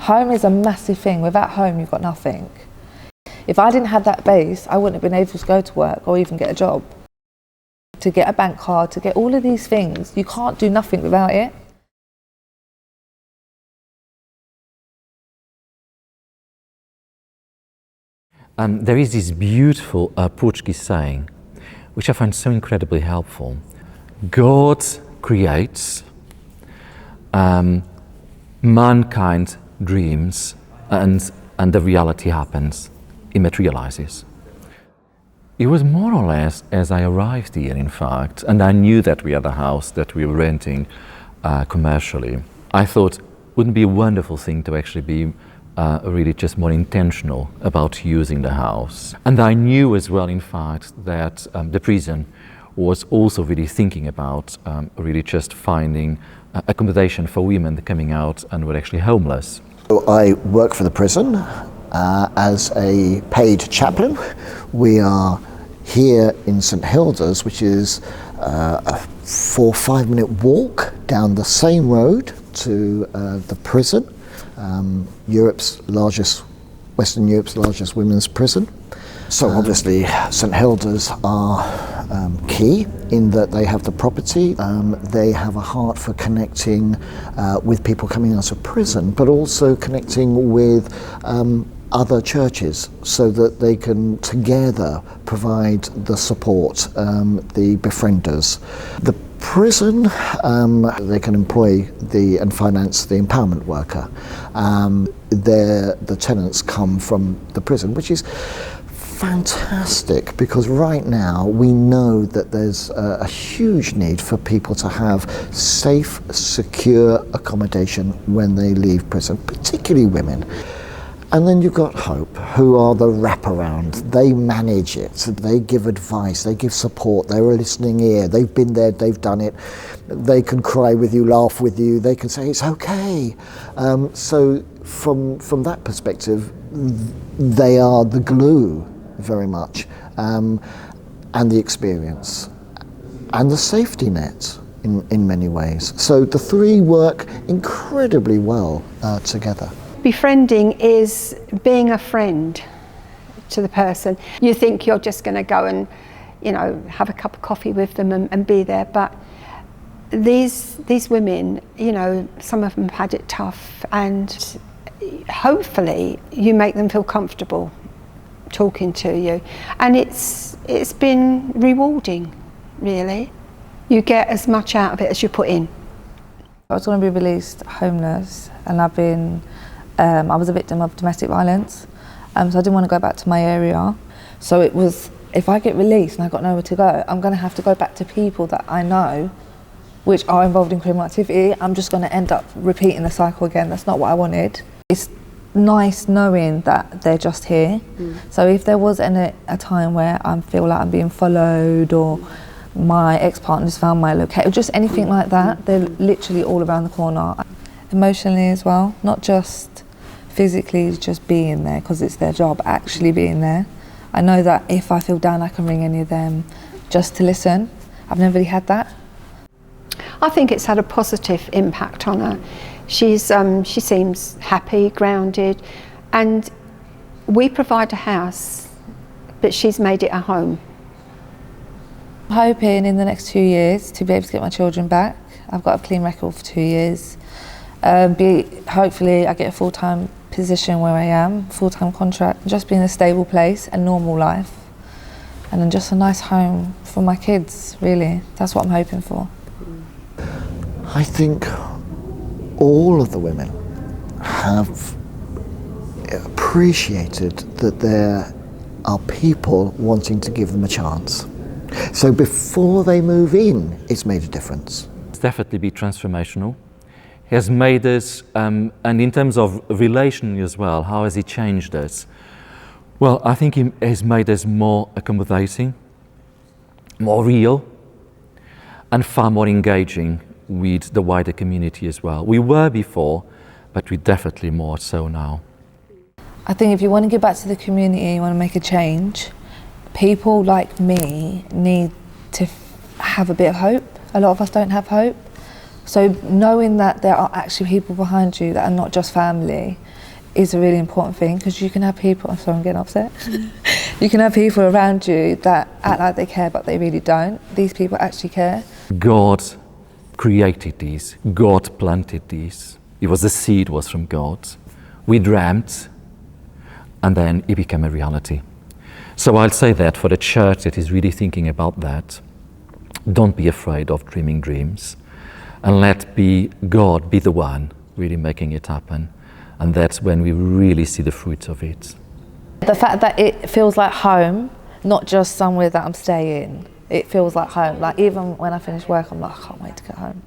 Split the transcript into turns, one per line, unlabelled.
Home is a massive thing. Without home, you've got nothing. If I didn't have that base, I wouldn't have been able to go to work or even get a job. To get a bank card, to get all of these things, you can't do nothing without it.
There is this beautiful Portuguese saying, which I find so incredibly helpful. God creates, mankind dreams, and the reality happens, it materializes. It was more or less as I arrived here, in fact, and I knew that we had a house that we were renting commercially. I thought, wouldn't it be a wonderful thing to actually be really just more intentional about using the house. And I knew as well, in fact, that the prison was also really thinking about really just finding accommodation for women coming out and were actually homeless.
I work for the prison as a paid chaplain. We are here in St Hilda's, which is a 4 or 5 minute walk down the same road to the prison. Western Europe's largest women's prison. So obviously St Hilda's are key in that they have the property, they have a heart for connecting with people coming out of prison, but also connecting with other churches so that they can together provide the support, the befrienders. The prison, they can employ and finance the empowerment worker. The tenants come from the prison, which is fantastic because right now we know that there's a huge need for people to have safe, secure accommodation when they leave prison, particularly women. And then you've got Hope, who are the wraparound. They manage it, they give advice, they give support, they're a listening ear, they've been there, they've done it. They can cry with you, laugh with you, they can say it's okay. So from that perspective, they are the glue very much, and the experience, and the safety net in many ways. So the three work incredibly well together.
Befriending is being a friend to the person. You think you're just going to go and, have a cup of coffee with them and be there, but these women, some of them have had it tough, and hopefully you make them feel comfortable talking to you, and it's been rewarding, really. You get as much out of it as you put in.
I was going to be released homeless, and I was a victim of domestic violence, so I didn't want to go back to my area. So it was, if I get released and I've got nowhere to go, I'm going to have to go back to people that I know which are involved in criminal activity. I'm just going to end up repeating the cycle again. That's not what I wanted. It's nice knowing that they're just here. So if there was a time where I feel like I'm being followed, or my ex-partner's found my location, just anything like that, they're literally all around the corner. Emotionally as well, not just physically, just being there because it's their job, actually being there. I know that if I feel down, I can ring any of them just to listen. I've never really had that.
I think it's had a positive impact on her. She seems happy, grounded, and we provide a house, but she's made it a home.
I'm hoping in the next 2 years to be able to get my children back. I've got a clean record for 2 years. Hopefully I get a full-time position where I am, full-time contract, just be in a stable place, a normal life, and then just a nice home for my kids, really. That's what I'm hoping for.
I think all of the women have appreciated that there are people wanting to give them a chance. So before they move in, it's made a difference.
It's definitely been transformational. Has made us, and in terms of relation as well, how has it changed us? Well, I think it has made us more accommodating, more real, and far more engaging with the wider community as well. We were before, but we're definitely more so now.
I think if you want to give back to the community, you want to make a change, people like me need to have a bit of hope. A lot of us don't have hope. So knowing that there are actually people behind you that are not just family is a really important thing, because you can have people, sorry I'm getting upset, you can have people around you that act like they care but they really don't. These people actually care.
God created these, God planted these. It was the seed was from God. We dreamt, and then it became a reality. So I'll say that for the church that is really thinking about that, don't be afraid of dreaming dreams, and let God be the one really making it happen. And that's when we really see the fruits of it.
The fact that it feels like home, not just somewhere that I'm staying, it feels like home. Like even when I finish work, I'm like, I can't wait to get home.